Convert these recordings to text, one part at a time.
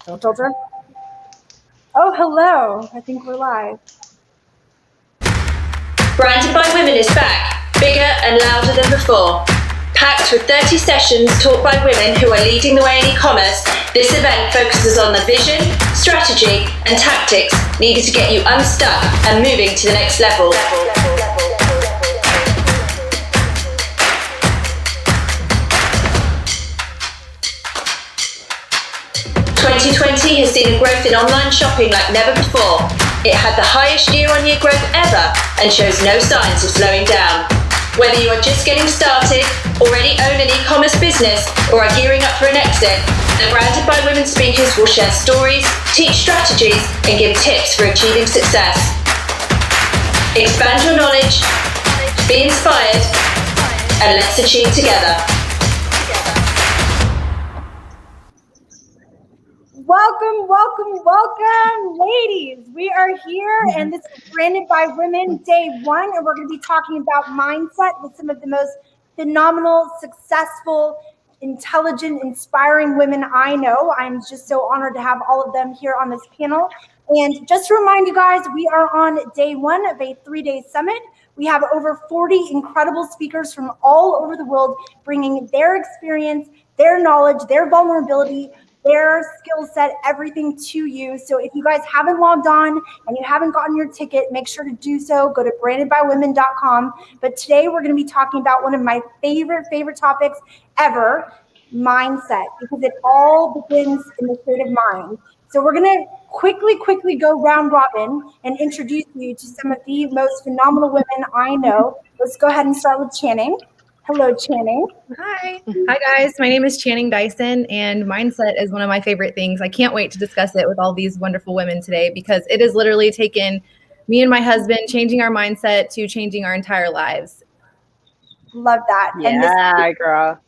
Filter. Oh, hello. I think we're live. Branded by Women is back, bigger and louder than before. Packed with 30 sessions taught by women who are leading the way in e-commerce, this event focuses on the vision, strategy, and tactics needed to get you unstuck and moving to the next level. 2020 has seen a growth in online shopping like never before. It had the highest year-on-year growth ever and shows no signs of slowing down. Whether you are just getting started, already own an e-commerce business, or are gearing up for an exit, the Branded by Women speakers will share stories, teach strategies, and give tips for achieving success. Expand your knowledge, be inspired, and let's achieve together. Welcome, welcome, welcome, ladies. We are here, and this is Branded by Women, day one, and we're going to be talking about mindset with some of the most phenomenal, successful, intelligent, inspiring women I know. I'm just so honored to have all of them here on this panel. And just to remind you guys, we are on day one of a 3-day summit. We have over 40 incredible speakers from all over the world bringing their experience, their knowledge, their vulnerability, their skill set, everything to you. So if you guys haven't logged on and you haven't gotten your ticket, make sure to do so. Go to brandedbywomen.com. But today we're going to be talking about one of my favorite topics ever, mindset, because it all begins in the state of mind. So we're going to quickly go round robin and introduce you to some of the most phenomenal women I know. Let's go ahead and start with Channing. Hello, Channing. Hi guys. My name is Channing Dyson, and mindset is one of my favorite things. I can't wait to discuss it with all these wonderful women today because it has literally taken me and my husband changing our mindset to changing our entire lives. Love that. Yeah, girl.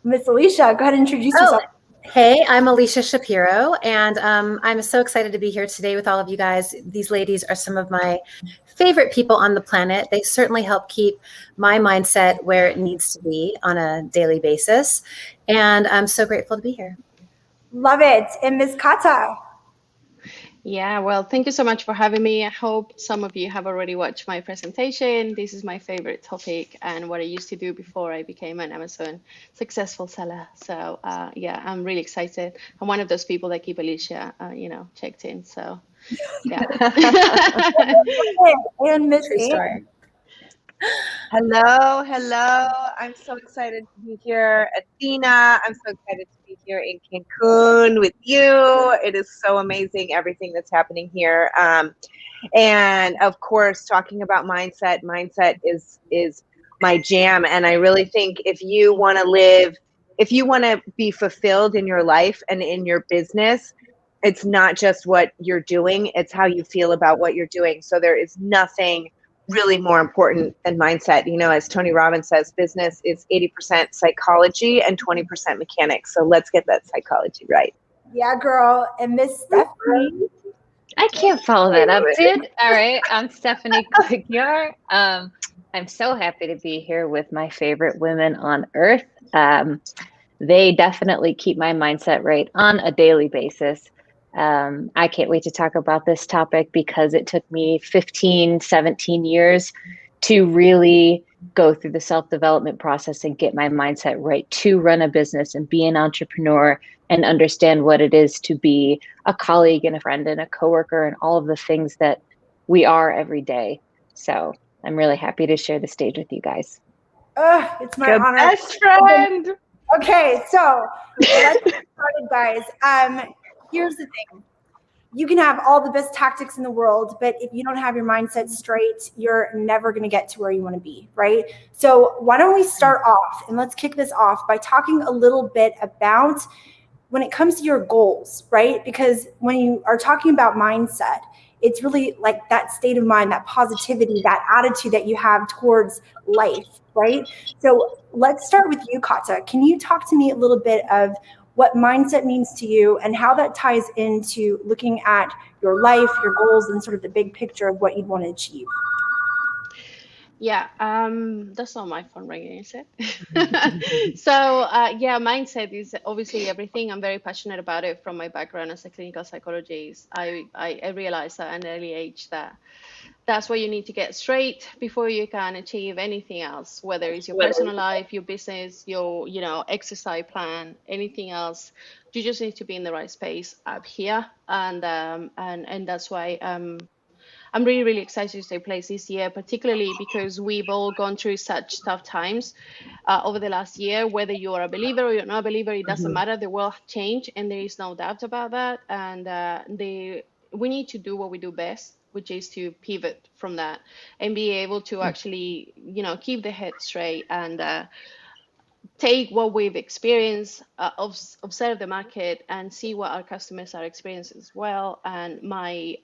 Miss Alycia, go ahead and introduce yourself. Hey, I'm Alycia Shapiro, and I'm so excited to be here today with all of you guys. These ladies are some of my favorite people on the planet. They certainly help keep my mindset where it needs to be on a daily basis, and I'm so grateful to be here. Love it. And Miss Kata. Yeah, well, thank you so much for having me. I hope some of you have already watched my presentation. This is my favorite topic and what I used to do before I became an Amazon successful seller. So yeah, I'm really excited. I'm one of those people that keep Alycia, checked in. So yeah. And Miss Hello. I'm so excited to be here. Athena, I'm so excited to be here in Cancun with you. It is so amazing, everything that's happening here. And of course, talking about mindset is my jam. And I really think if you want to be fulfilled in your life and in your business, it's not just what you're doing, it's how you feel about what you're doing. So there is nothing really more important than mindset. You know, as Tony Robbins says, business is 80% psychology and 20% mechanics. So let's get that psychology right. Yeah, girl. And Miss Stephanie. I can't follow that up, dude. All right, I'm Stephanie Khalikyar. I'm so happy to be here with my favorite women on earth. They definitely keep my mindset right on a daily basis. I can't wait to talk about this topic because it took me 15, 17 years to really go through the self-development process and get my mindset right to run a business and be an entrepreneur and understand what it is to be a colleague and a friend and a coworker and all of the things that we are every day. So I'm really happy to share the stage with you guys. It's my honor. Best friend. Okay, so let's get started, guys. Here's the thing. You can have all the best tactics in the world, but if you don't have your mindset straight, you're never going to get to where you want to be, right? So why don't we start off, and let's kick this off by talking a little bit about when it comes to your goals, right? Because when you are talking about mindset, it's really like that state of mind, that positivity, that attitude that you have towards life, right? So let's start with you, Kata. Can you talk to me a little bit of what mindset means to you and how that ties into looking at your life, your goals, and sort of the big picture of what you'd want to achieve? Yeah, that's not my phone ringing, is it? So, yeah, mindset is obviously everything. I'm very passionate about it from my background as a clinical psychologist. I realized at an early age that that's what you need to get straight before you can achieve anything else, whether it's your personal life, your business, your, exercise plan, anything else. You just need to be in the right space up here. And that's why I'm really, really excited to take place this year, particularly because we've all gone through such tough times over the last year. Whether you are a believer or you're not a believer, it doesn't matter. The world changed, and there is no doubt about that. And we need to do what we do best, which is to pivot from that and be able to actually, keep the head straight and take what we've experienced, observe the market, and see what our customers are experiencing as well. And my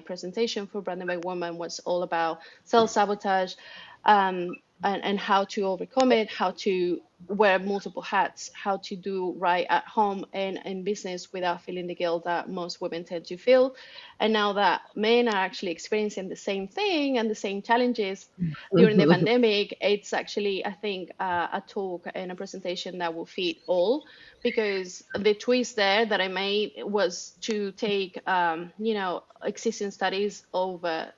presentation for Branded by Woman was all about self-sabotage, and how to overcome it, how to wear multiple hats, how to do right at home and in business without feeling the guilt that most women tend to feel. And now that men are actually experiencing the same thing and the same challenges during the pandemic, it's actually, I think, a talk and a presentation that will fit all, because the twist there that I made was to take, existing studies over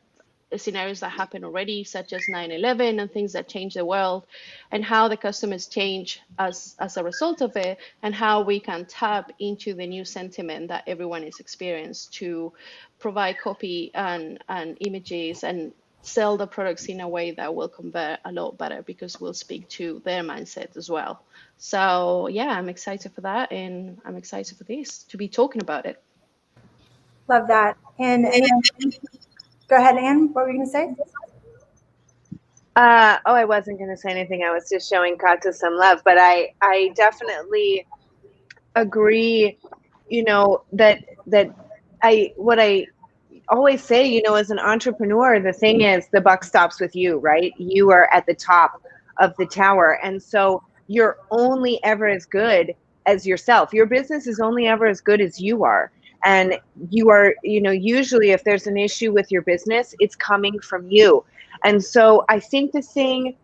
scenarios that happen already, such as 9/11 and things that change the world, and how the customers change as a result of it, and how we can tap into the new sentiment that everyone is experiencing to provide copy and images and sell the products in a way that will convert a lot better, because we'll speak to their mindset as well. So yeah, I'm excited for that, and I'm excited for this to be talking about it. Love that. And go ahead, Anne. What were you going to say? I wasn't going to say anything. I was just showing Kata some love, but I definitely agree, that what I always say, as an entrepreneur, the thing is the buck stops with you, right? You are at the top of the tower. And so you're only ever as good as yourself. Your business is only ever as good as you are. And you are, usually if there's an issue with your business, it's coming from you. And so I think the thing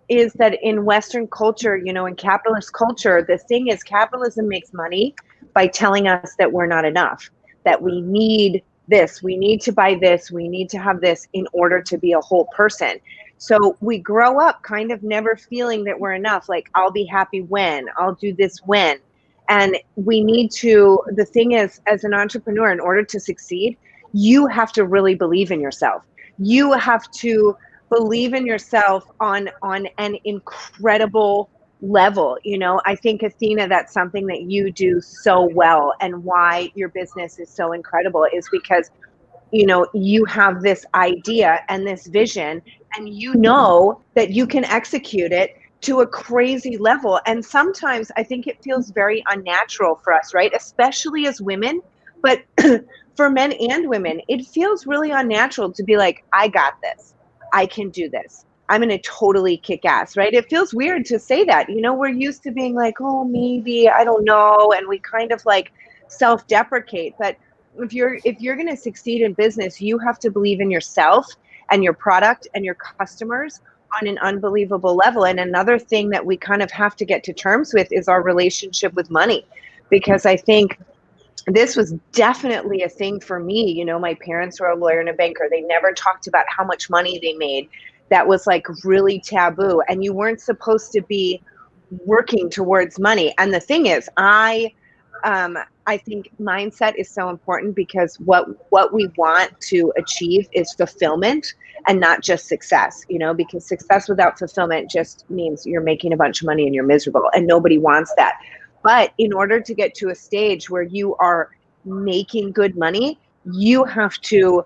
is that in Western culture, in capitalist culture, the thing is capitalism makes money by telling us that we're not enough, that we need this, we need to buy this, we need to have this in order to be a whole person. So we grow up kind of never feeling that we're enough, like I'll be happy when, I'll do this when. And we need to, the thing is, as an entrepreneur, in order to succeed, you have to really believe in yourself. You have to believe in yourself on an incredible level. I think, Athena, that's something that you do so well, and why your business is so incredible is because you have this idea and this vision, and that you can execute it to a crazy level. And sometimes I think it feels very unnatural for us, right? Especially as women, but for men and women, it feels really unnatural to be like, I got this, I can do this, I'm going to totally kick ass, right? It feels weird to say that. We're used to being like, oh, maybe, I don't know. And we kind of like self-deprecate. But if you're going to succeed in business, you have to believe in yourself and your product and your customers on an unbelievable level. And another thing that we kind of have to get to terms with is our relationship with money, because I think this was definitely a thing for me. My parents were a lawyer and a banker. They never talked about how much money they made. That was like really taboo, and you weren't supposed to be working towards money. And the thing is, I think mindset is so important, because what we want to achieve is fulfillment and not just success, because success without fulfillment just means you're making a bunch of money and you're miserable, and nobody wants that. But in order to get to a stage where you are making good money, you have to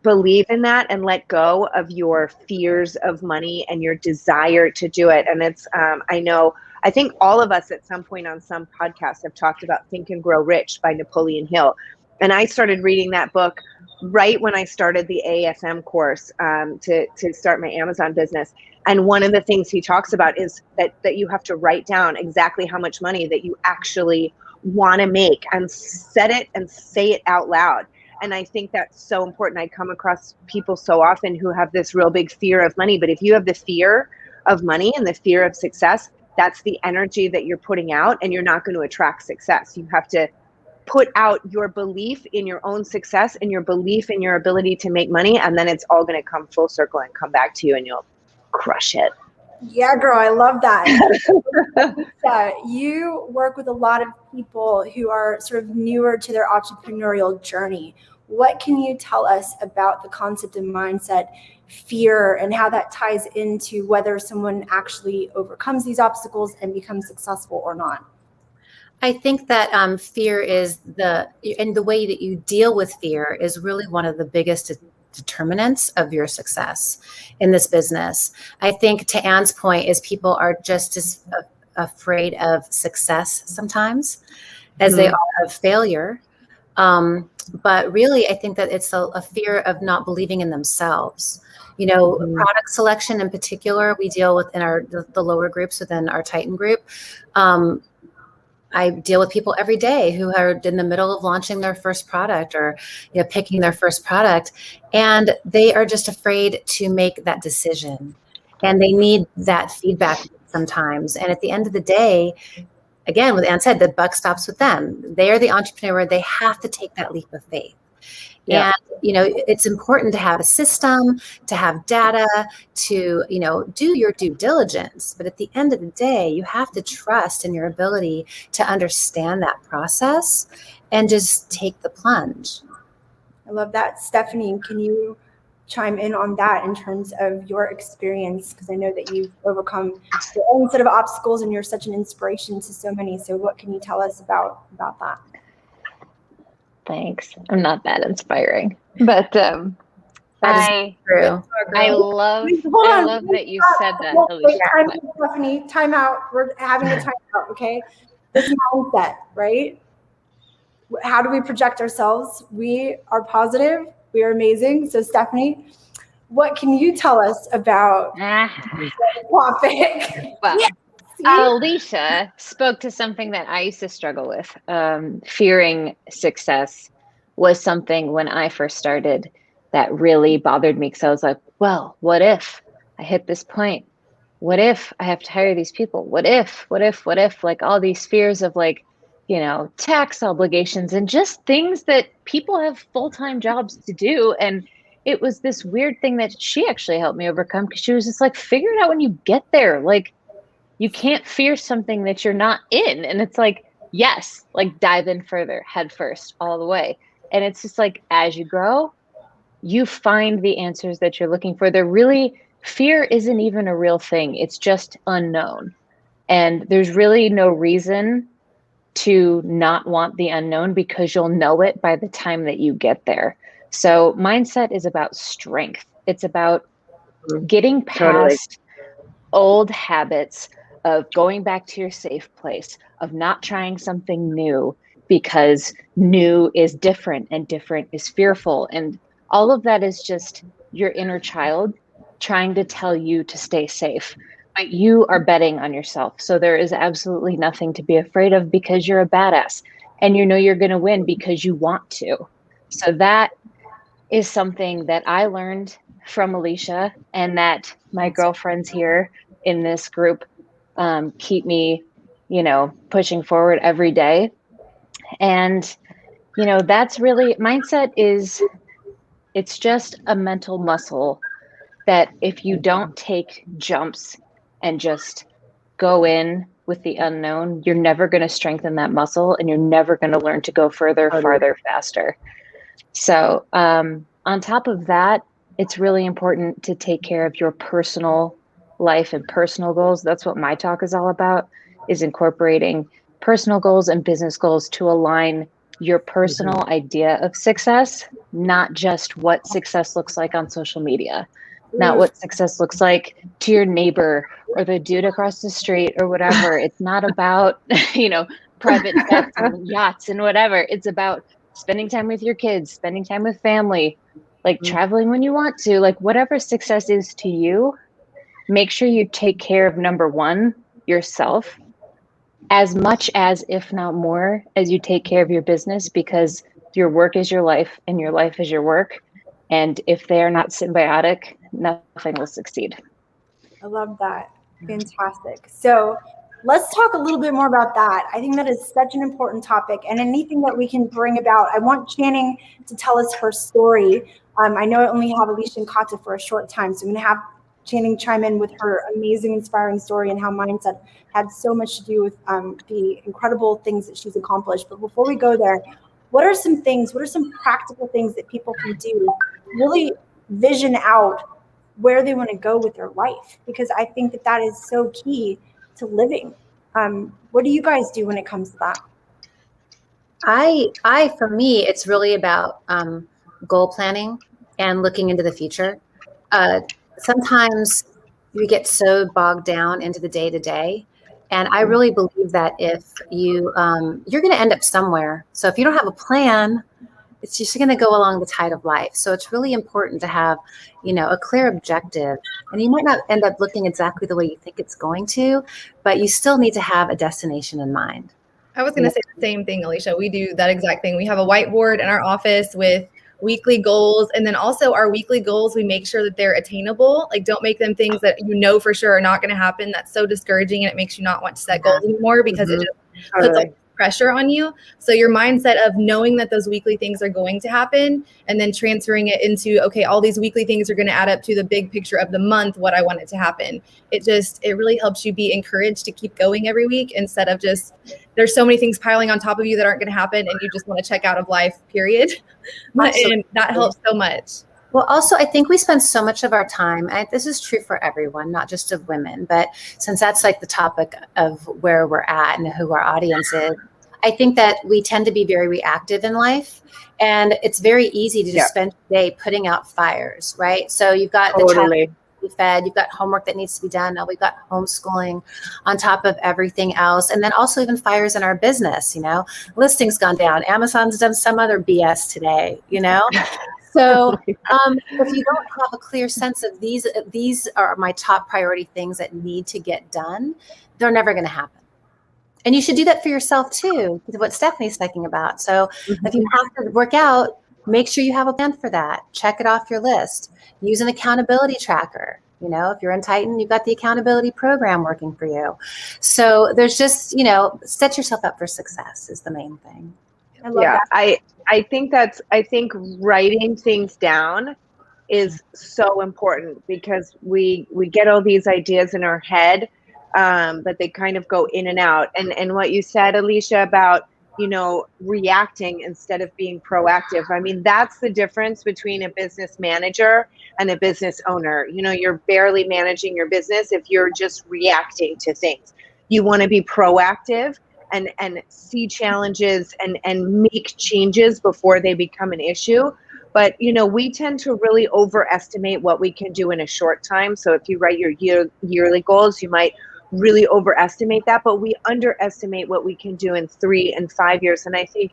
believe in that and let go of your fears of money and your desire to do it. And it's, I think all of us at some point on some podcast have talked about Think and Grow Rich by Napoleon Hill. And I started reading that book right when I started the ASM course to start my Amazon business. And one of the things he talks about is that you have to write down exactly how much money that you actually want to make, and set it and say it out loud. And I think that's so important. I come across people so often who have this real big fear of money, but if you have the fear of money and the fear of success, that's the energy that you're putting out, and you're not going to attract success. You have to put out your belief in your own success and your belief in your ability to make money, and then it's all going to come full circle and come back to you, and you'll crush it. Yeah, girl, I love that. You work with a lot of people who are sort of newer to their entrepreneurial journey. What can you tell us about the concept of mindset, fear, and how that ties into whether someone actually overcomes these obstacles and becomes successful or not? I think that fear is and the way that you deal with fear is really one of the biggest determinants of your success in this business. I think, to Anne's point, is people are just as afraid of success sometimes as they are of failure. But really, I think that it's a fear of not believing in themselves. Product selection in particular, we deal with in the lower groups within our Titan group. I deal with people every day who are in the middle of launching their first product or picking their first product, and they are just afraid to make that decision, and they need that feedback sometimes. And at the end of the day, again, what Anne said, the buck stops with them. They are the entrepreneur. They have to take that leap of faith. Yeah. And, it's important to have a system, to have data, to, do your due diligence. But at the end of the day, you have to trust in your ability to understand that process and just take the plunge. I love that. Stephanie, can you chime in on that in terms of your experience? Because I know that you've overcome your own set of obstacles and you're such an inspiration to so many. So what can you tell us about that? Thanks. I'm not that inspiring, but I love that you said that, Alycia. Stephanie, time out. We're having a time out, okay? This mindset, right? How do we project ourselves? We are positive. We are amazing. So, Stephanie, what can you tell us about the topic? Well, Alycia spoke to something that I used to struggle with. Fearing success was something when I first started that really bothered me, because I was like, well, what if I hit this point? What if I have to hire these people? What if, like all these fears of tax obligations and just things that people have full-time jobs to do. And it was this weird thing that she actually helped me overcome, because she was just like, figure it out when you get there. Like, you can't fear something that you're not in. And it's like, yes, like dive in further, head first, all the way. And it's just like, as you grow, you find the answers that you're looking for. Fear isn't even a real thing. It's just unknown. And there's really no reason to not want the unknown, because you'll know it by the time that you get there. So mindset is about strength. It's about getting past old habits of going back to your safe place, of not trying something new because new is different and different is fearful. And all of that is just your inner child trying to tell you to stay safe. But you are betting on yourself. So there is absolutely nothing to be afraid of, because you're a badass and you're going to win because you want to. So that is something that I learned from Alycia, and that my girlfriends here in this group keep me, pushing forward every day. And, that's really, mindset it's just a mental muscle that if you don't take jumps and just go in with the unknown, you're never going to strengthen that muscle, and you're never going to learn to go further, farther, faster. So on top of that, it's really important to take care of your personal life and personal goals. That's what my talk is all about, is incorporating personal goals and business goals to align your personal idea of success, not just what success looks like on social media, not what success looks like to your neighbor or the dude across the street or whatever. It's not about, private jets and yachts and whatever. It's about spending time with your kids, spending time with family, like traveling when you want to, like whatever success is to you. Make sure you take care of, number one, yourself, as much as, if not more, as you take care of your business, because your work is your life and your life is your work. And if they are not symbiotic, nothing will succeed. I love that. Fantastic. So let's talk a little bit more about that. I think that is such an important topic, and anything that we can bring about. I want Channing to tell us her story. I know I only have Alycia and Kata for a short time, so I'm going to have Channing chime in with her amazing, inspiring story and how mindset had so much to do with the incredible things that she's accomplished. But before we go there, what are some practical things that people can do to really vision out where they want to go with their life? Because I think that that is so key to living. What do you guys do when it comes to that? For me, it's really about goal planning and looking into the future. Sometimes we get so bogged down into the day to day. And I really believe that if you're going to end up somewhere. So if you don't have a plan, it's just going to go along the tide of life. So it's really important to have, a clear objective. And you might not end up looking exactly the way you think it's going to, but you still need to have a destination in mind. I was going to say the same thing, Alycia. We do that exact thing. We have a whiteboard in our office with weekly goals. And then also our weekly goals, we make sure that they're attainable. Like, don't make them things that for sure are not going to happen. That's so discouraging, and it makes you not want to set goals anymore because it just puts all pressure on you. So your mindset of knowing that those weekly things are going to happen and then transferring it into, okay, all these weekly things are going to add up to the big picture of the month, what I want it to happen. It really helps you be encouraged to keep going every week instead of just, there's so many things piling on top of you that aren't going to happen and you just want to check out of life, period. And that helps so much. Well, also, I think we spend so much of our time, and this is true for everyone, not just of women, but since that's like the topic of where we're at and who our audience is, I think that we tend to be very reactive in life, and it's very easy to just spend the day putting out fires, right? So you've got the child to be fed, you've got homework that needs to be done. Now we've got homeschooling on top of everything else. And then also even fires in our business, listings gone down. Amazon's done some other BS today, So if you don't have a clear sense of these are my top priority things that need to get done, they're never going to happen. And you should do that for yourself too, what Stephanie's talking about. So if you have to work out, make sure you have a plan for that. Check it off your list. Use an accountability tracker. If you're in Titan, you've got the accountability program working for you. So there's just, set yourself up for success is the main thing. I love that. I think writing things down is so important because we get all these ideas in our head, but they kind of go in and out. And what you said, Alycia, about, reacting instead of being proactive. I mean, that's the difference between a business manager and a business owner. You're barely managing your business if you're just reacting to things. You want to be proactive and see challenges and make changes before they become an issue. But, we tend to really overestimate what we can do in a short time. So if you write your yearly goals, you might really overestimate that, but we underestimate what we can do in 3 and 5 years. And I think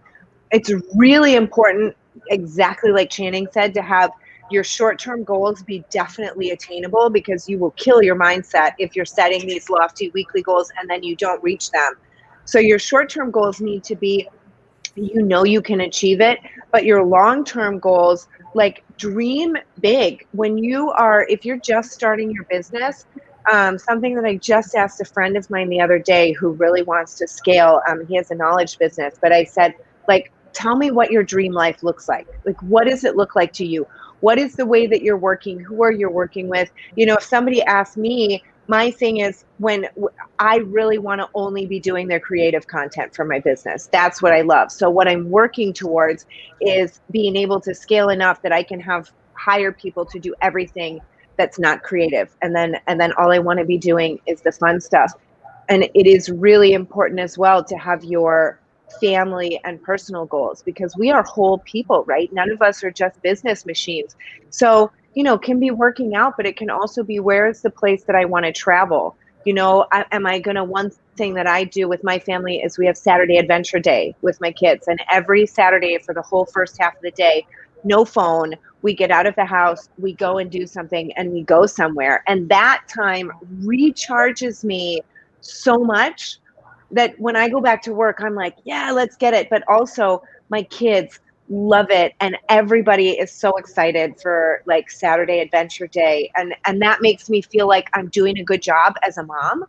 it's really important, exactly like Channing said, to have your short-term goals be definitely attainable, because you will kill your mindset if you're setting these lofty weekly goals and then you don't reach them. So your short-term goals need to be, you can achieve it, but your long-term goals, like, dream big. If you're just starting your business, something that I just asked a friend of mine the other day who really wants to scale, he has a knowledge business, but I said, tell me what your dream life looks like. Like, what does it look like to you? What is the way that you're working? Who are you working with? If somebody asks me, my thing is, when I really want to only be doing their creative content for my business. That's what I love. So what I'm working towards is being able to scale enough that I can hire people to do everything that's not creative. And then all I want to be doing is the fun stuff. And it is really important as well to have your family and personal goals, because we are whole people, right? None of us are just business machines. So, can be working out, but it can also be, where is the place that I want to travel? One thing that I do with my family is we have Saturday Adventure Day with my kids. And every Saturday for the whole first half of the day, no phone, we get out of the house, we go and do something, and we go somewhere. And that time recharges me so much that when I go back to work, I'm like, yeah, let's get it. But also my kids love it. And everybody is so excited for like Saturday Adventure Day. And that makes me feel like I'm doing a good job as a mom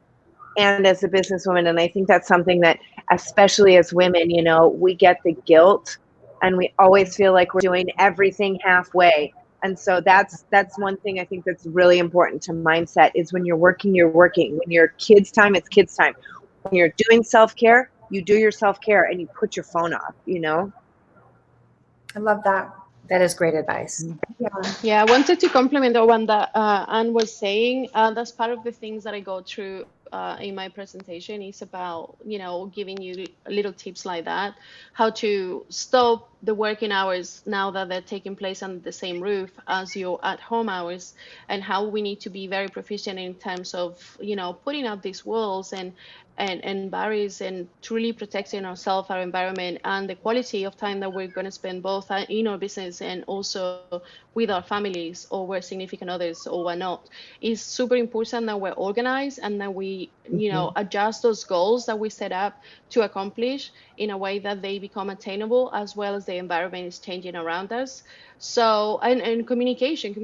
and as a businesswoman. And I think that's something that, especially as women, you know, we get the guilt and we always feel like we're doing everything halfway. And so that's one thing I think that's really important to mindset is when you're working, you're working. When you're kids time, it's kids time. When you're doing self-care, you do your self-care and you put your phone off, you know? I love that. That is great advice. Yeah, I wanted to compliment the one that Anne was saying. That's part of the things that I go through in my presentation is about, you know, giving you little tips like that, how to stop the working hours now that they're taking place under the same roof as your at-home hours, and how we need to be very proficient in terms of, you know, putting up these walls and barriers and truly protecting ourselves, our environment, and the quality of time that we're going to spend both in our business and also with our families or with significant others or whatnot. It's super important that we're organized and that we, you know, adjust those goals that we set up to accomplish in a way that they become attainable, as well as the environment is changing around us. So, and communication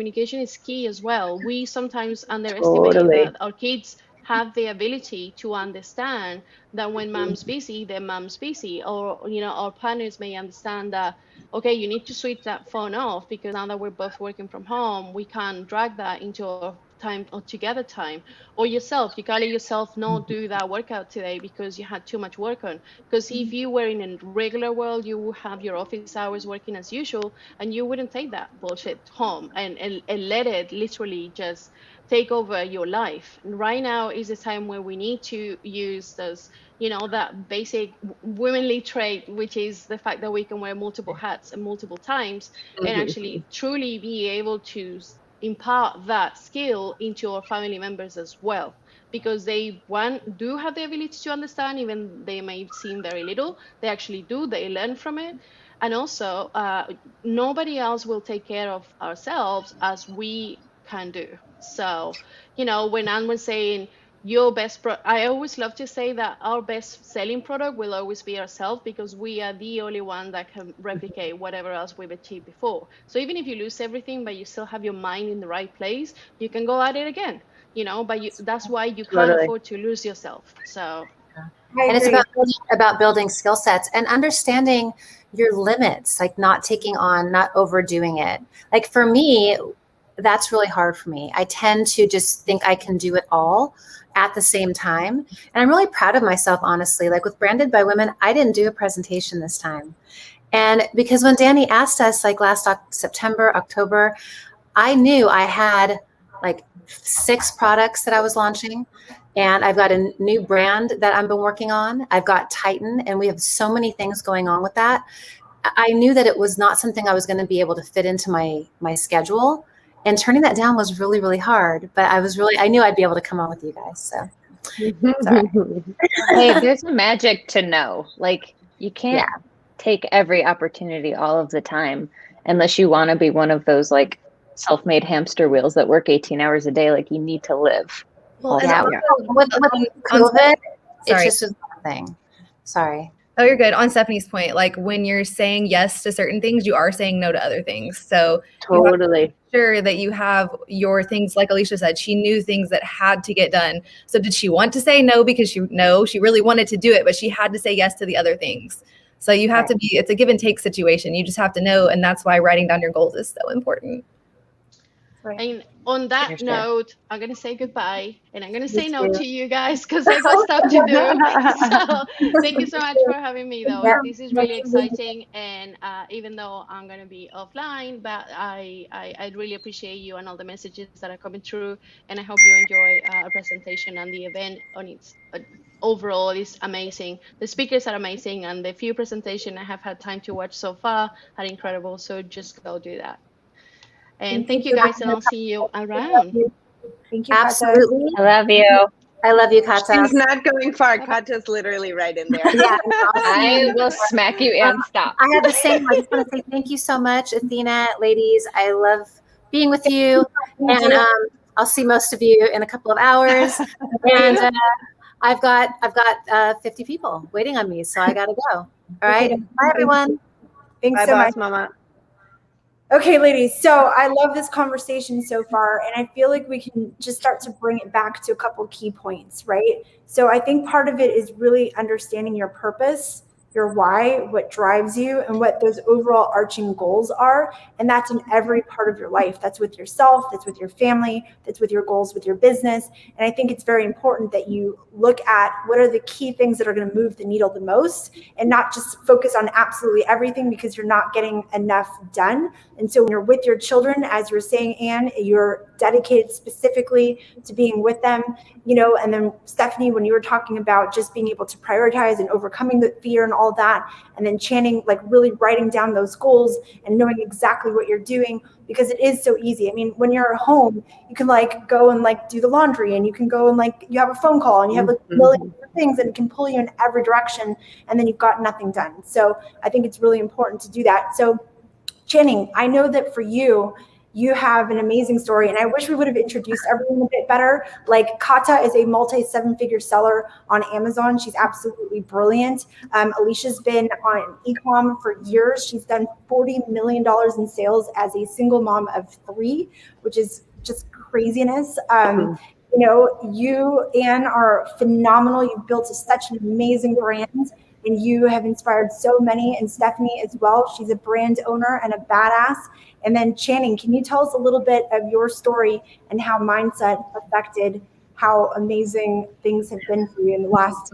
is key as well. We sometimes underestimate that our kids have the ability to understand that when mom's busy, then mom's busy, or, you know, our partners may understand that, okay, you need to switch that phone off because now that we're both working from home, we can't drag that into our time or together time. Or yourself, you can't let yourself not do that workout today because you had too much work on. Because if you were in a regular world, you would have your office hours working as usual, and you wouldn't take that bullshit home and let it literally just take over your life. And right now is the time where we need to use those, you know, that basic womanly trait, which is the fact that we can wear multiple hats and multiple times and actually truly be able to impart that skill into our family members as well, because they do have the ability to understand, even they may seem very little, they actually do, they learn from it. And also nobody else will take care of ourselves as we can do. So, you know, when Anne was saying your best I always love to say that our best selling product will always be ourselves, because we are the only one that can replicate whatever else we've achieved before. So even if you lose everything but you still have your mind in the right place, you can go at it again, you know. But that's why you can't afford to lose yourself. So and it's about building skill sets and understanding your limits, like not taking on, not overdoing it. Like for me, that's really hard for me. I tend to just think I can do it all at the same time. And I'm really proud of myself, honestly. Like with Branded by Women, I didn't do a presentation this time. And because when Danny asked us like last September, October, I knew I had like 6 products that I was launching. And I've got a new brand that I've been working on. I've got Titan, and we have so many things going on with that. I knew that it was not something I was going to be able to fit into my schedule. And turning that down was really, really hard. But I knew I'd be able to come on with you guys. So hey, there's a magic to know. Like you can't take every opportunity all of the time unless you want to be one of those like self-made hamster wheels that work 18 hours a day. Like you need to live. Well, with COVID, it just was one thing. Sorry. Oh, you're good. On Stephanie's point, like when you're saying yes to certain things, you are saying no to other things. So totally sure that you have your things, like Alycia said, she knew things that had to get done. So did she want to say no because she really wanted to do it, but she had to say yes to the other things. So you have to be, it's a give and take situation. You just have to know. And that's why writing down your goals is so important. Right. And on that note, I'm going to say goodbye, and I'm going to say no to you guys because I got stuff to do. So thank you so much for having me, though. This is really exciting. And even though I'm going to be offline, but I really appreciate you and all the messages that are coming through. And I hope you enjoy our presentation and the event on its overall is amazing. The speakers are amazing, and the few presentations I have had time to watch so far are incredible. So just go do that. And thank you guys, and I'll see you around. Thank you, Absolutely. I love you. I love you, Kata. She's not going far. Kata's literally right in there. Yeah, I will smack you and stop. I have the same. I just want to say thank you so much, Athena, ladies. I love being with you, and I'll see most of you in a couple of hours. And I've got 50 people waiting on me, so I got to go. All right, bye everyone. Thanks Bye, so boss much. mama. Okay, ladies, so I love this conversation so far, and I feel like we can just start to bring it back to a couple key points, right? So I think part of it is really understanding your purpose, your why, what drives you, and what those overall arching goals are. And that's in every part of your life. That's with yourself, that's with your family, that's with your goals with your business. And I think it's very important that you look at what are the key things that are going to move the needle the most, and not just focus on absolutely everything because you're not getting enough done. And so when you're with your children, as you were saying, Anne, you're dedicated specifically to being with them, you know, and then Stephanie, when you were talking about just being able to prioritize and overcoming the fear and all that, and then Channing, like really writing down those goals and knowing exactly what you're doing, because it is so easy. I mean, when you're at home, you can like go and like do the laundry, and you can go and like, you have a phone call and you have like a million different things, and it can pull you in every direction, and then you've got nothing done. So I think it's really important to do that. So Channing, I know that for you, you have an amazing story, and I wish we would have introduced everyone a bit better. Like, Kata is a multi-7-figure seller on Amazon. She's absolutely brilliant. Alicia's been on e-com for years. She's done $40 million in sales as a single mom of 3, which is just craziness. You know, you, Anne, are phenomenal. You've built such an amazing brand, and you have inspired so many, and Stephanie as well. She's a brand owner and a badass. And then Channing, can you tell us a little bit of your story and how mindset affected how amazing things have been for you in the last?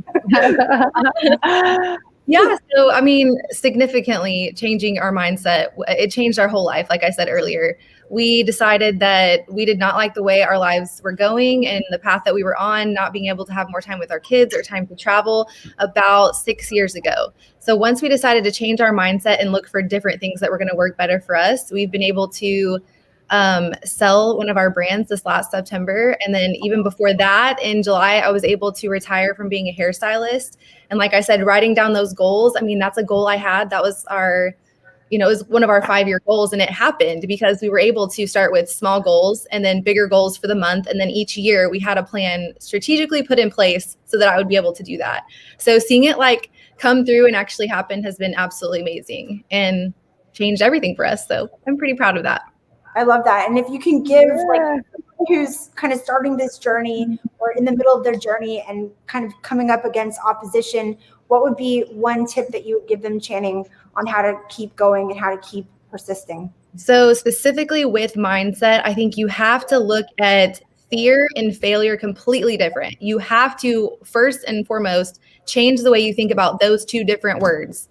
Yeah, so I mean, significantly changing our mindset, it changed our whole life. Like I said earlier, we decided that we did not like the way our lives were going and the path that we were on, not being able to have more time with our kids or time to travel about 6 years ago. So once we decided to change our mindset and look for different things that were going to work better for us, we've been able to sell one of our brands this last September. And then even before that, in July, I was able to retire from being a hairstylist. And like I said, writing down those goals, I mean, that's a goal I had. That was our, you know, it was one of our 5-year goals. And it happened because we were able to start with small goals and then bigger goals for the month. And then each year we had a plan strategically put in place so that I would be able to do that. So seeing it like come through and actually happen has been absolutely amazing and changed everything for us. So I'm pretty proud of that. I love that. And if you can give like who's kind of starting this journey or in the middle of their journey and kind of coming up against opposition, what would be one tip that you would give them, Channing, on how to keep going and how to keep persisting? So specifically with mindset, I think you have to look at fear and failure completely different. You have to first and foremost change the way you think about those two different words.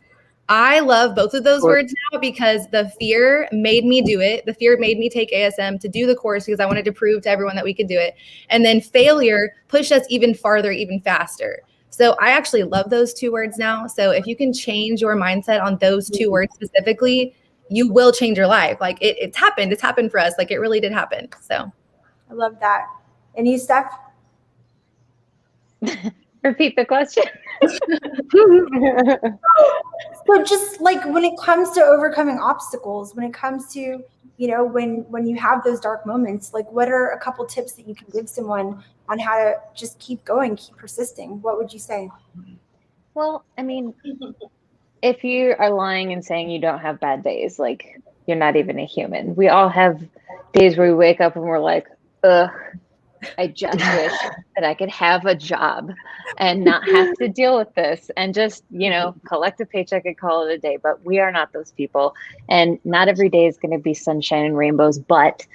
I love both of those words now because the fear made me do it. The fear made me take ASM to do the course because I wanted to prove to everyone that we could do it. And then failure pushed us even farther, even faster. So I actually love those two words now. So if you can change your mindset on those two words specifically, you will change your life. Like it's happened. It's happened for us. Like it really did happen. So I love that. And you, Steph? Repeat the question. So just like when it comes to overcoming obstacles, when it comes to, you know, when you have those dark moments, like what are a couple tips that you can give someone on how to just keep going, keep persisting? What would you say? Well, I mean, if you are lying and saying you don't have bad days, like you're not even a human. We all have days where we wake up and we're like, ugh, I just wish that I could have a job and not have to deal with this and just, you know, collect a paycheck and call it a day. But we are not those people. And not every day is going to be sunshine and rainbows, but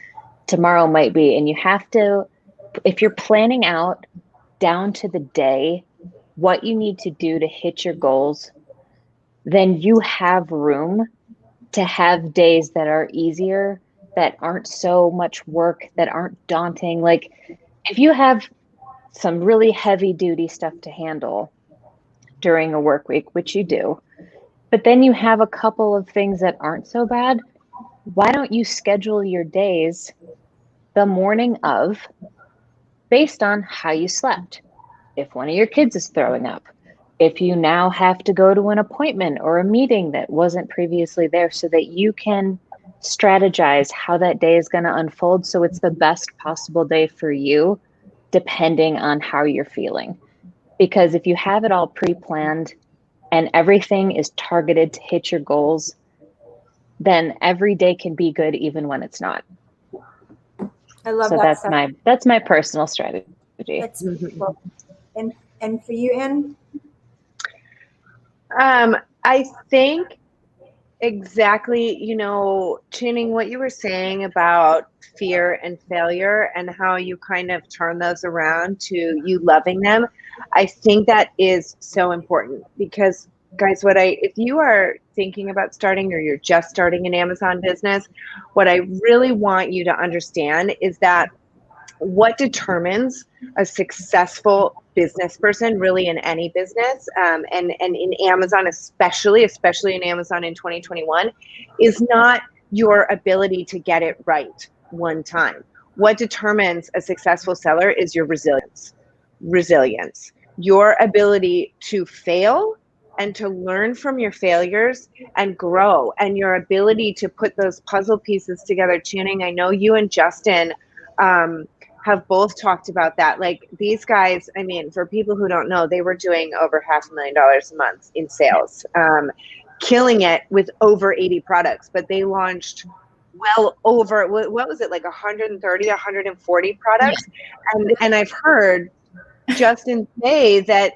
tomorrow might be. And you have to, if you're planning out down to the day what you need to do to hit your goals, then you have room to have days that are easier, that aren't so much work, that aren't daunting. Like if you have some really heavy duty stuff to handle during a work week, which you do, but then you have a couple of things that aren't so bad, why don't you schedule your days the morning of based on how you slept? If one of your kids is throwing up, if you now have to go to an appointment or a meeting that wasn't previously there, so that you can strategize how that day is going to unfold so it's the best possible day for you, depending on how you're feeling. Because if you have it all pre-planned and everything is targeted to hit your goals, then every day can be good even when it's not. I love So that. that's my personal strategy. That's beautiful. And for you, Anne? I think exactly, Channing, what you were saying about fear and failure and how you kind of turn those around to you loving them. I think that is so important because, guys, if you are thinking about starting or you're just starting an Amazon business, what I really want you to understand is that what determines a successful business person really in any business, and in Amazon especially in Amazon in 2021, is not your ability to get it right one time. What determines a successful seller is your resilience, your ability to fail and to learn from your failures and grow, and your ability to put those puzzle pieces together. Channing, I know you and Justin have both talked about that. Like, these guys, I mean, for people who don't know, they were doing over $500,000 a month in sales, killing it with over 80 products, but they launched well over, what was it, like 130, 140 products? And I've heard Justin say that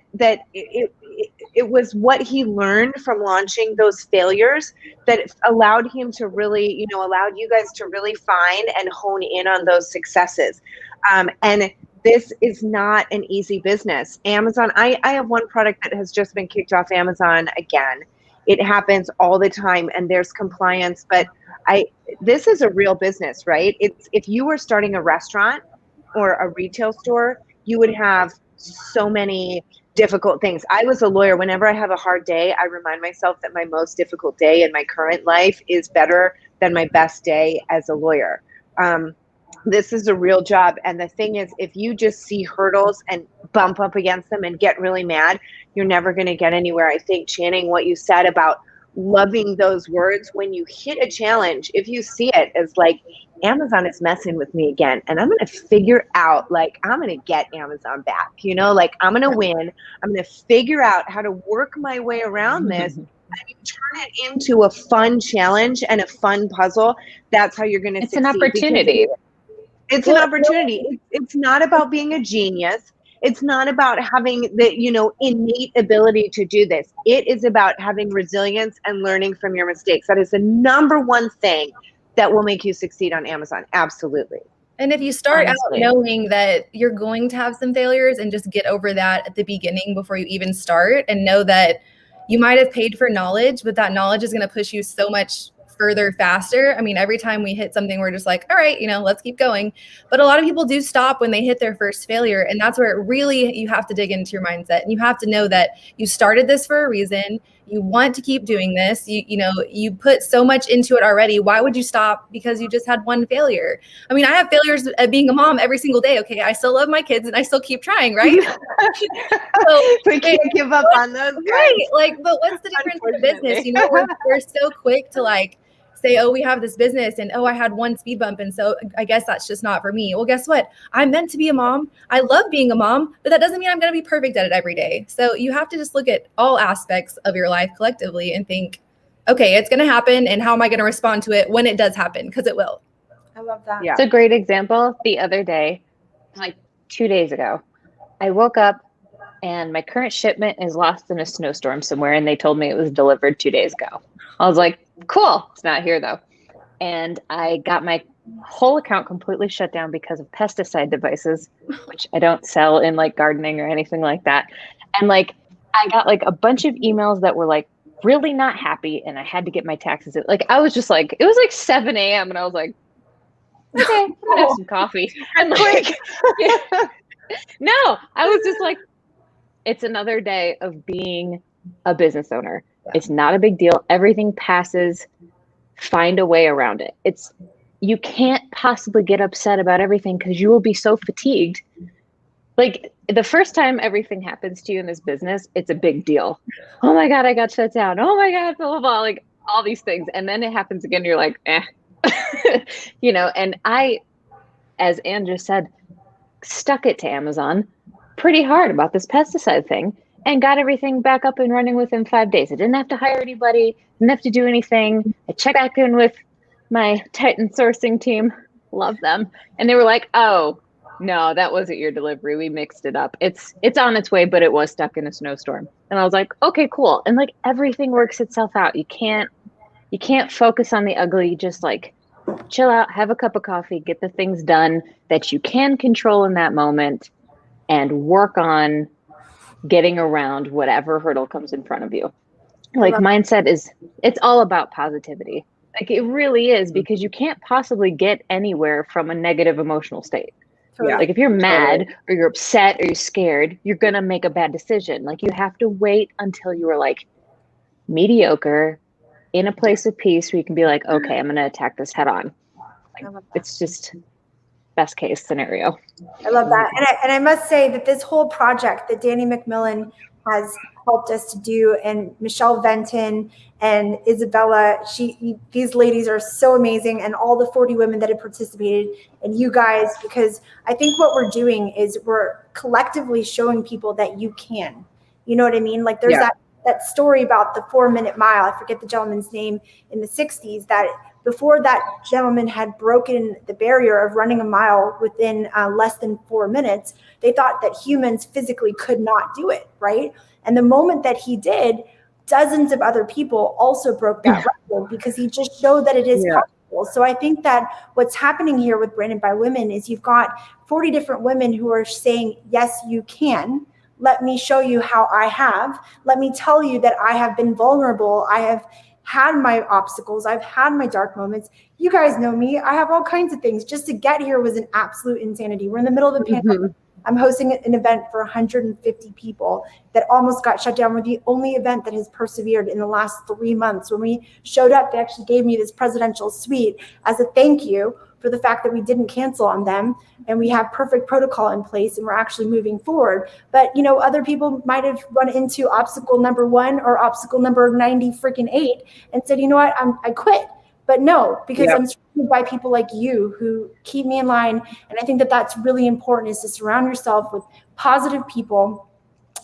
it was what he learned from launching those failures that allowed him to really, allowed you guys to really find and hone in on those successes. And this is not an easy business. Amazon, I have one product that has just been kicked off Amazon again. It happens all the time, and there's compliance, but this is a real business, right? If you were starting a restaurant or a retail store, you would have so many difficult things. I was a lawyer. Whenever I have a hard day, I remind myself that my most difficult day in my current life is better than my best day as a lawyer. This is a real job. And the thing is, if you just see hurdles and bump up against them and get really mad, you're never going to get anywhere. I think, Channing, what you said about loving those words, when you hit a challenge, if you see it as like, Amazon is messing with me again, and I'm going to figure out, like, I'm going to get Amazon back, like, I'm going to win. I'm going to figure out how to work my way around this. And you turn it into a fun challenge and a fun puzzle. That's how you're going to succeed. It's an opportunity. It's an opportunity. It's not about being a genius. It's not about having the, innate ability to do this. It is about having resilience and learning from your mistakes. That is the number one thing that will make you succeed on Amazon. Absolutely. And if you start out knowing that you're going to have some failures, and just get over that at the beginning before you even start, and know that you might have paid for knowledge, but that knowledge is going to push you so much further faster. I mean, every time we hit something, we're just like, all right, let's keep going. But a lot of people do stop when they hit their first failure. And that's where you have to dig into your mindset. And you have to know that you started this for a reason. You want to keep doing this. You put so much into it already. Why would you stop because you just had one failure? I mean, I have failures at being a mom every single day. Okay, I still love my kids and I still keep trying, right? So we can't give up on those guys. Right. Like, but what's the difference in business? We're so quick to like say, oh, we have this business, and oh, I had one speed bump, and so I guess that's just not for me. Well, guess what? I'm meant to be a mom. I love being a mom, but that doesn't mean I'm going to be perfect at it every day. So you have to just look at all aspects of your life collectively and think, okay, it's going to happen, and how am I going to respond to it when it does happen? Because it will. I love that. Yeah. It's a great example. The other day, like 2 days ago, I woke up and my current shipment is lost in a snowstorm somewhere, and they told me it was delivered 2 days ago. I was like, cool. It's not here though. And I got my whole account completely shut down because of pesticide devices, which I don't sell in like gardening or anything like that. And like, I got like a bunch of emails that were like really not happy, and I had to get my taxes in. Like, I was just like, it was like 7 a.m. and I was like, okay, I'm gonna have some coffee. And like, yeah. No, I was just like, it's another day of being a business owner. It's not a big deal. Everything passes. Find a way around it. You can't possibly get upset about everything because you will be so fatigued. Like, the first time everything happens to you in this business, it's a big deal. Oh my God, I got shut down. Oh my God, blah, blah, blah, like all these things. And then it happens again. You're like, eh. And I, as Anne just said, stuck it to Amazon pretty hard about this pesticide thing. and got everything back up and running within 5 days. I didn't have to hire anybody, didn't have to do anything. I checked back in with my Titan sourcing team, love them. And they were like, oh, no, that wasn't your delivery. We mixed it up. It's on its way, but it was stuck in a snowstorm. And I was like, okay, cool. And like everything works itself out. You can't focus on the ugly. You just like chill out, have a cup of coffee, get the things done that you can control in that moment, and work on getting around whatever hurdle comes in front of you. Like mindset it's all about positivity. Like it really is, because you can't possibly get anywhere from a negative emotional state. Yeah. Like if you're mad or you're upset or you're scared, you're going to make a bad decision. Like you have to wait until you are like mediocre in a place of peace where you can be like, okay, I'm going to attack this head on. Like, it's just best case scenario. I love that. And I must say that this whole project that Danny McMillan has helped us to do, and Michelle Venton and Isabella, these ladies are so amazing, and all the 40 women that have participated, and you guys, because I think what we're doing is we're collectively showing people that you can. You know what I mean? Like there's that story about the 4-minute mile. I forget the gentleman's name in the 60s, that before that gentleman had broken the barrier of running a mile within less than 4 minutes, they thought that humans physically could not do it, right? And the moment that he did, dozens of other people also broke that record, because he just showed that it is possible. So I think that what's happening here with Branded by Women is you've got 40 different women who are saying, yes, you can. Let me show you how I have. Let me tell you that I have been vulnerable. I have had my obstacles. I've had my dark moments. You guys know me. I have all kinds of things. Just to get here was an absolute insanity. We're in the middle of the pandemic. I'm hosting an event for 150 people that almost got shut down. We're the only event that has persevered in the last 3 months. When we showed up, they actually gave me this presidential suite as a thank you for the fact that we didn't cancel on them, and we have perfect protocol in place, and we're actually moving forward. But you know, other people might have run into obstacle number 1 or obstacle number 98 and said, you know what, I quit. But no, because I'm surrounded by people like you who keep me in line. And I think that that's really important, is to surround yourself with positive people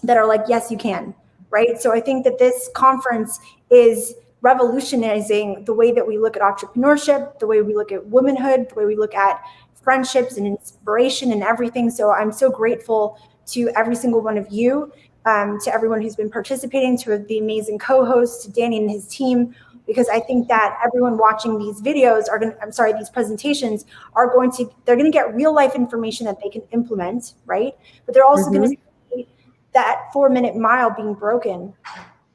that are like, yes, you can, right? So I think that this conference is revolutionizing the way that we look at entrepreneurship, the way we look at womanhood, the way we look at friendships and inspiration and everything. So I'm so grateful to every single one of you, to everyone who's been participating, to the amazing co-hosts, to Danny and his team, because I think that everyone watching these videos these presentations they're going to get real life information that they can implement, right? But they're also going to see that 4-minute mile being broken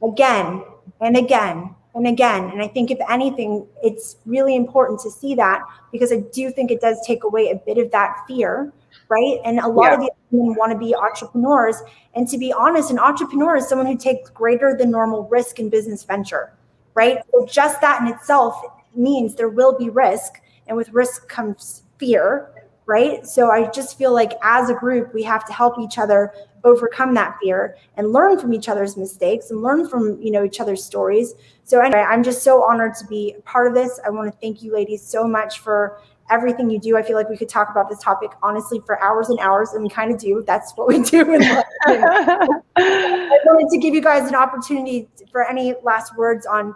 again and again and again. And I think if anything, it's really important to see that, because I do think it does take away a bit of that fear, right? And a lot of these women want to be entrepreneurs. And to be honest, an entrepreneur is someone who takes greater than normal risk in business venture, right? So just that in itself means there will be risk, and with risk comes fear, right? So I just feel like as a group, we have to help each other overcome that fear and learn from each other's mistakes and learn from, each other's stories. So anyway, I'm just so honored to be a part of this. I want to thank you ladies so much for everything you do. I feel like we could talk about this topic honestly for hours and hours, and we kind of do. That's what we do. I wanted to give you guys an opportunity for any last words on,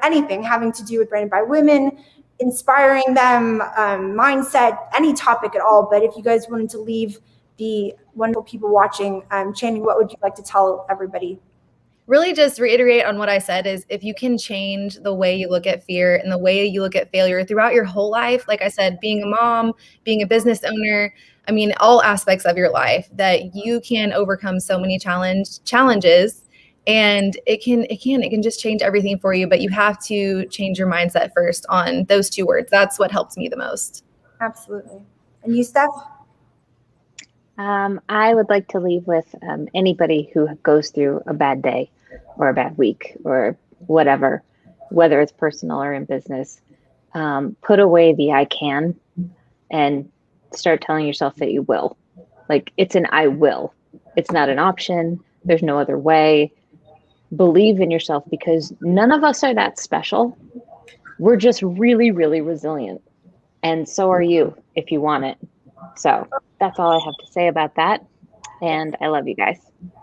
anything having to do with Branded by Women, inspiring them, mindset, any topic at all. But if you guys wanted to leave the wonderful people watching, Channing, what would you like to tell everybody? Really just reiterate on what I said is, if you can change the way you look at fear and the way you look at failure throughout your whole life, like I said, being a mom, being a business owner, all aspects of your life, that you can overcome so many challenges, and it can just change everything for you. But you have to change your mindset first on those 2 words. That's what helps me the most. Absolutely. And you, Steph? I would like to leave with anybody who goes through a bad day or a bad week or whatever, whether it's personal or in business, put away the I can and start telling yourself that you will. Like, it's an I will. It's not an option. There's no other way. Believe in yourself, because none of us are that special. We're just really, really resilient. And so are you if you want it. So that's all I have to say about that. And I love you guys.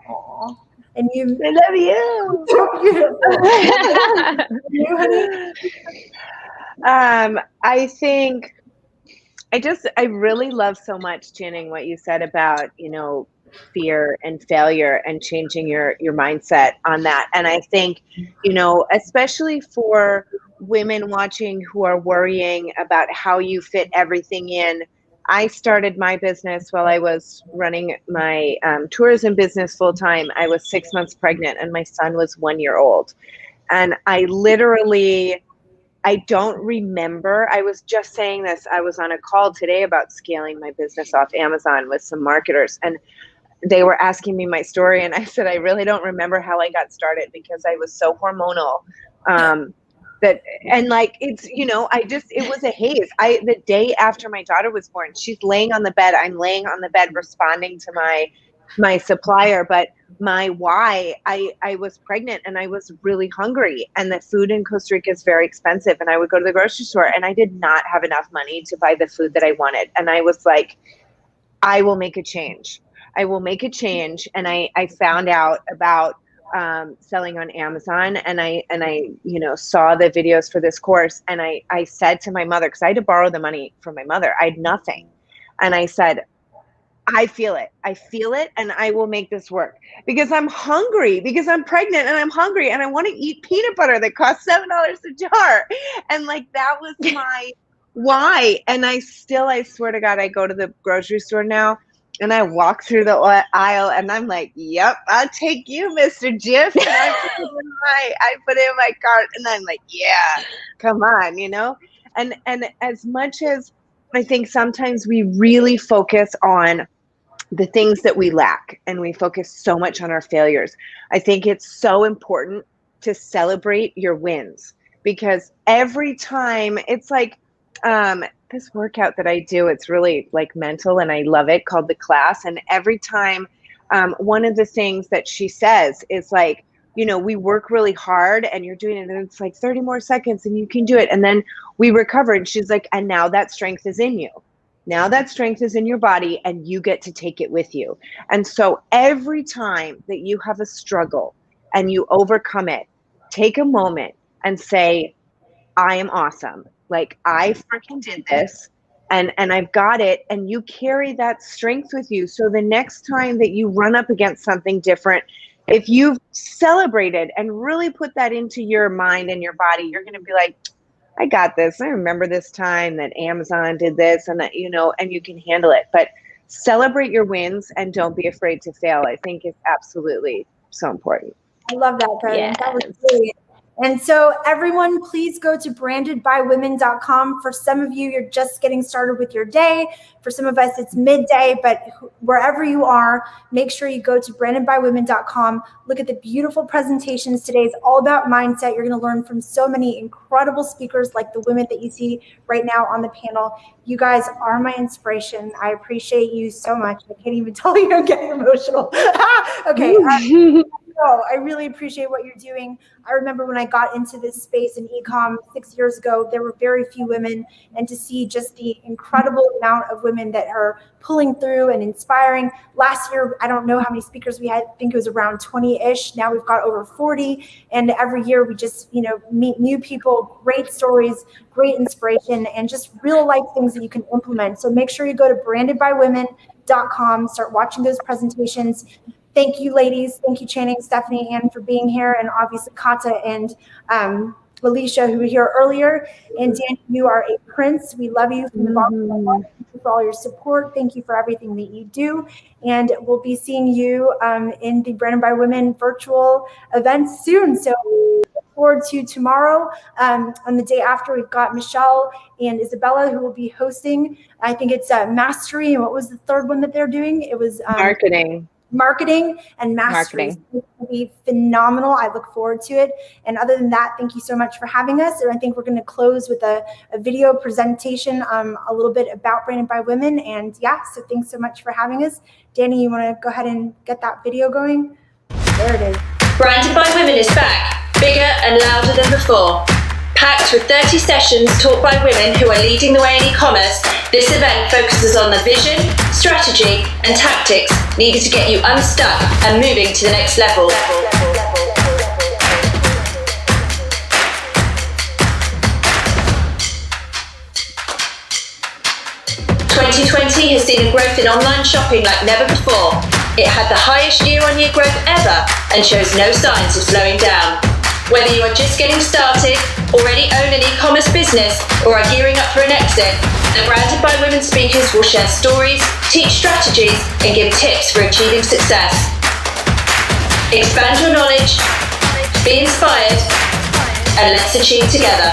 Aww. And you, I love you. so beautiful. You, honey? I think I really love so much, Channing, what you said about, fear and failure and changing your mindset on that. And I think, especially for women watching who are worrying about how you fit everything in. I started my business while I was running my tourism business full time. I was 6 months pregnant and my son was 1 year old. And I don't remember. I was just saying this. I was on a call today about scaling my business off Amazon with some marketers, and they were asking me my story. And I said, I really don't remember how I got started because I was so hormonal. It was a haze. The day after my daughter was born, she's laying on the bed. I'm laying on the bed responding to my supplier, but my why, I was pregnant and I was really hungry, and the food in Costa Rica is very expensive. And I would go to the grocery store and I did not have enough money to buy the food that I wanted. And I was like, I will make a change. I will make a change. And I found out about selling on Amazon, and I saw the videos for this course, and I said to my mother, because I had to borrow the money from my mother, I had nothing, and I said, I feel it, and I will make this work because I'm hungry, because I'm pregnant and I'm hungry and I want to eat peanut butter that costs $7 a jar, and that was my why. And I swear to God, I go to the grocery store now and I walk through the aisle and I'm like, yep, I'll take you, Mr. Jif. And I put it in my cart and I'm like, yeah, come on, And as much as I think sometimes we really focus on the things that we lack and we focus so much on our failures, I think it's so important to celebrate your wins, because every time it's like, this workout that I do, it's really mental and I love it, called The Class. And every time, one of the things that she says is we work really hard and you're doing it and it's 30 more seconds and you can do it. And then we recover. And she's like, and now that strength is in you. Now that strength is in your body and you get to take it with you. And so every time that you have a struggle and you overcome it, take a moment and say, I am awesome. I freaking did this and I've got it. And you carry that strength with you. So the next time that you run up against something different, if you've celebrated and really put that into your mind and your body, you're going to be like, I got this. I remember this time that Amazon did this and that, and you can handle it. But celebrate your wins and don't be afraid to fail, I think is absolutely so important. I love that, Karen. Yes. That was brilliant. And so everyone, please go to brandedbywomen.com. For some of you, you're just getting started with your day. For some of us, it's midday, but wherever you are, make sure you go to brandedbywomen.com. Look at the beautiful presentations. Today is all about mindset. You're going to learn from so many incredible speakers like the women that you see right now on the panel. You guys are my inspiration. I appreciate you so much. I can't even tell you I'm getting emotional. Okay. I really appreciate what you're doing. I remember when I got into this space in e-com 6 years ago, there were very few women, and to see just the incredible amount of women that are pulling through and inspiring. Last year, I don't know how many speakers we had. I think it was around 20-ish. Now we've got over 40. And every year we just, meet new people, great stories, great inspiration, and just real life things that you can implement. So make sure you go to brandedbywomen.com, start watching those presentations. Thank you, ladies. Thank you, Channing, Stephanie, Ann, for being here, and obviously Kata and Alycia, who were here earlier. And Dan, you are a prince. We love you from the bottom of our heart. Thank you for all your support. Thank you for everything that you do. And we'll be seeing you in the Branded by Women virtual events soon. So look forward to tomorrow. On the day after, we've got Michelle and Isabella who will be hosting. I think it's Mastery. And what was the third one that they're doing? It was Marketing and Mastery. It's going to be phenomenal. I look forward to it. And other than that, thank you so much for having us. And I think we're going to close with a video presentation, a little bit about Branded by Women. And so thanks so much for having us. Danny, you want to go ahead and get that video going? There it is. Branded by Women is back, bigger and louder than before. Packed with 30 sessions taught by women who are leading the way in e-commerce, this event focuses on the vision, strategy, and tactics needed to get you unstuck and moving to the next level. 2020 has seen a growth in online shopping like never before. It had the highest year-on-year growth ever and shows no signs of slowing down. Whether you are just getting started, already own an e-commerce business, or are gearing up for an exit, the Branded by Women speakers will share stories, teach strategies, and give tips for achieving success. Expand your knowledge, be inspired, and let's achieve together.